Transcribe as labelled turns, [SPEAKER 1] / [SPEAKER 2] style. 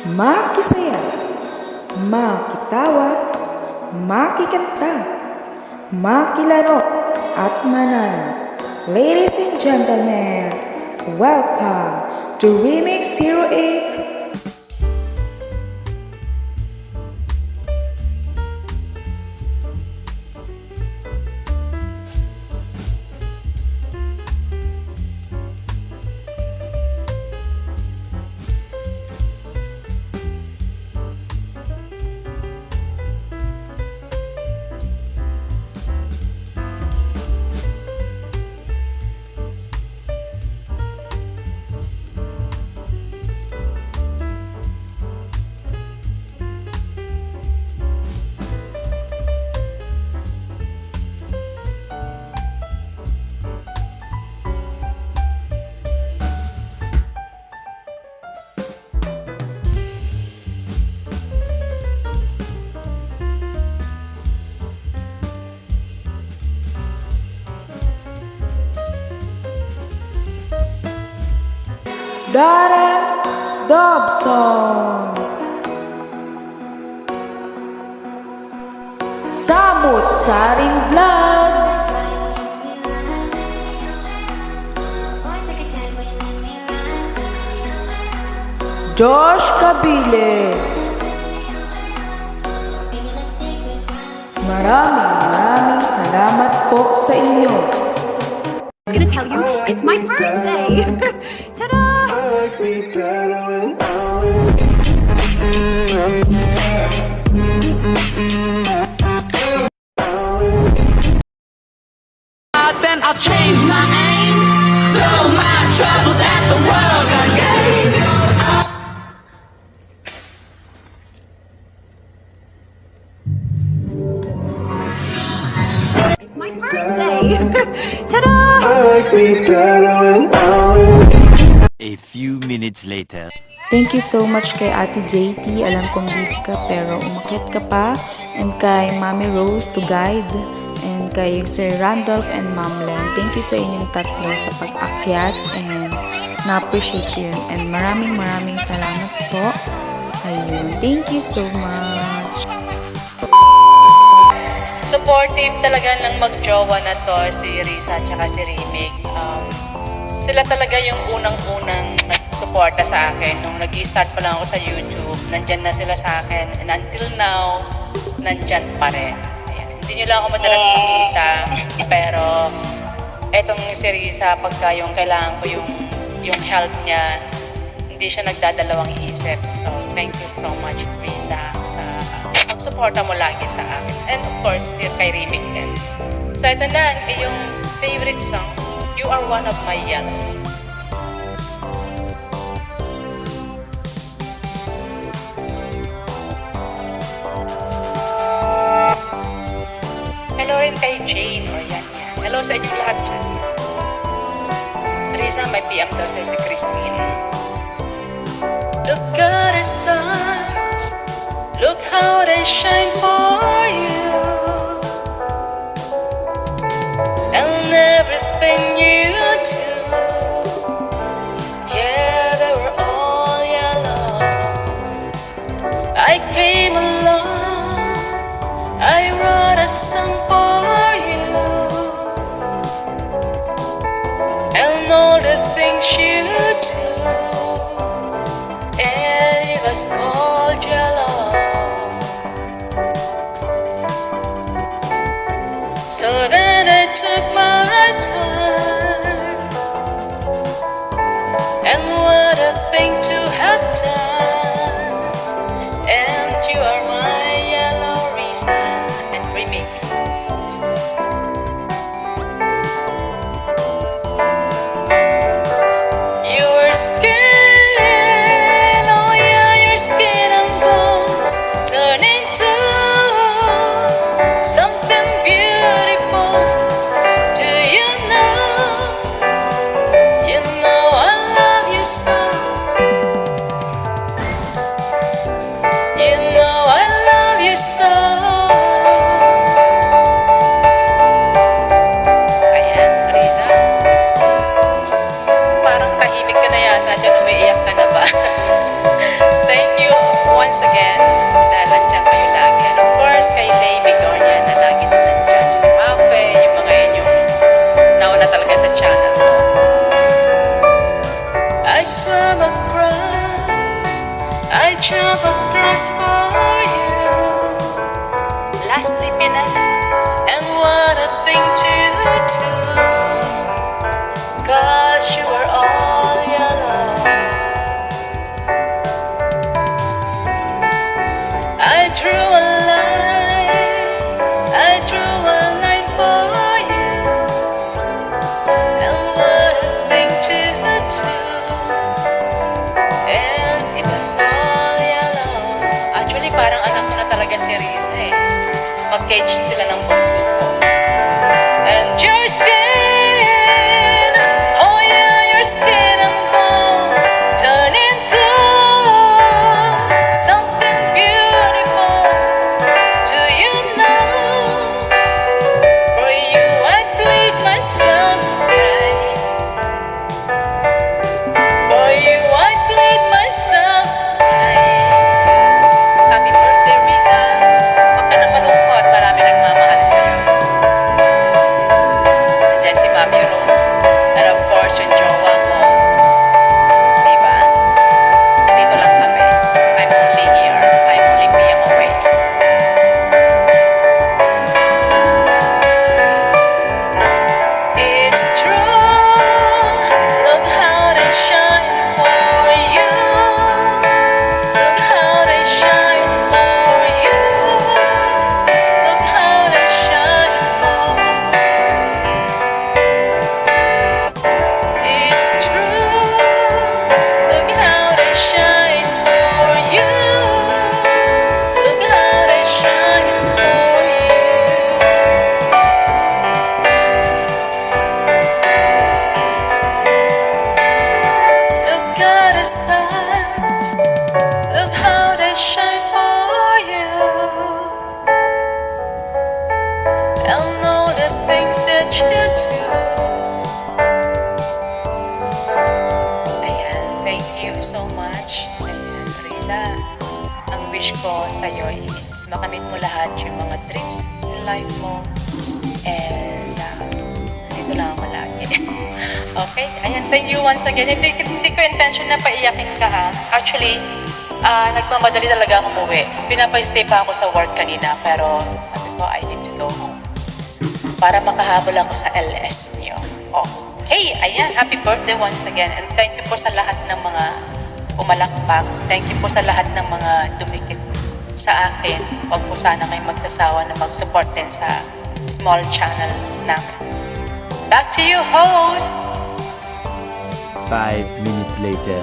[SPEAKER 1] makisaya, makitawa, makikanta, makilaro at manalo. Ladies and gentlemen, welcome to Remix 08. Darren Dobson, Samut Saring Vlog, Josh Cabiles. Maraming salamat po sa inyo.
[SPEAKER 2] I was gonna tell you it's my birthday. Ta-da!
[SPEAKER 3] Then I'll change my aim, throw my troubles at the world again.
[SPEAKER 2] It's my birthday. Ta-da!
[SPEAKER 4] A few minutes later.
[SPEAKER 1] Thank you so much kay Ate JT. Alam kong busy ka pero umakyat ka pa. And kay Mami Rose to guide. And kay Sir Randolph and Ma'am Len. Thank you sa inyong tatlo sa pag-akyat. And na-appreciate ko yun. And maraming salamat po. Ayun. Thank you so much.
[SPEAKER 5] Supportive talaga ng mag-jowa na to, si Risa at si Remig. Sila talaga yung unang-unang nag-suporta sa akin. Nung nag-i-start pa lang ako sa YouTube, nandyan na sila sa akin. And until now, nandyan pa rin. Ayan. Hindi nyo lang ako madalas makita. Pero, etong si Risa, pagka yung kailangan ko yung help niya, hindi siya nagdadalawang isip. So, thank you so much, Risa, sa pag-suporta mo lagi sa akin. And of course, kay Remig din. So, ito na, yung favorite song, You Are One of My Yellow. Hello rin kay Jane or yan. Hello sa inyo lahat dyan. Risa, may PM daw sa'yo si Christine. Look at the stars, look how they shine for you. And everything you do, yeah, they were all yellow. I came along, I wrote a song for you. And all the things you do, and it was called yellow. So then I took my time, and what a thing to have done. And you are my yellow Risa and Remig. Your skin, oh yeah, your skin and bones turn into something beautiful. Do you know I love you so. once again dahil nandiyan kayo lagi. And of course, kay Lay Bigornia na lagi din nandiyan. Tsaka Mape, yung mga yun yung nauna talaga sa channel ko. I swam across, I jump across for you. Last trip yun na. And what a thing to do, 'cause you were all yellow. I drew a line for you. And what a thing to do. And it was all yellow. Actually, parang anak ko na talaga si Riza eh. Mag-KG sila ng bunso ko. And your skin, oh yeah, your skin and bones turn into something beautiful. Do you know? For you I'd bleed myself right. For you I'd bleed myself right. Happy birthday, Riza. Huwag ka na malungkot, marami nagmamahal sa'yo. Nandiyan si Mami Rose. And of course, yung jowa mo. Diba? Nandito lang kami. I'm only here. I'm only being away. It's true. Look how they shine for you. Look how they shine for you. Look how they shine for. It's true. Look how they shine for you. Look how they shine for you. Look at the stars. Look how they shine for you. And all the things that you do. Ayan, thank you so much. Ayan, Riza, ang wish ko sa'yo is makamit mo lahat yung mga dreams in life mo. And dito lang ako lagi. Okay? Ayan, thank you once again. Hindi ko intention na paiyakin ka ha. Actually, nagmamadali talaga ako umuwi. Pinapa-stay pa ako sa work kanina, pero sabi ko, I need to go home. Para makahabol ako sa LS niyo. Okay, ayan, happy birthday once again. And thank you po sa lahat ng mga umalakpak. Thank you po sa lahat ng mga dumikit sa akin. Huwag po sana kayo magsasawa na mag-support din sa small channel namin. Back to you, host!
[SPEAKER 4] 5 minutes later.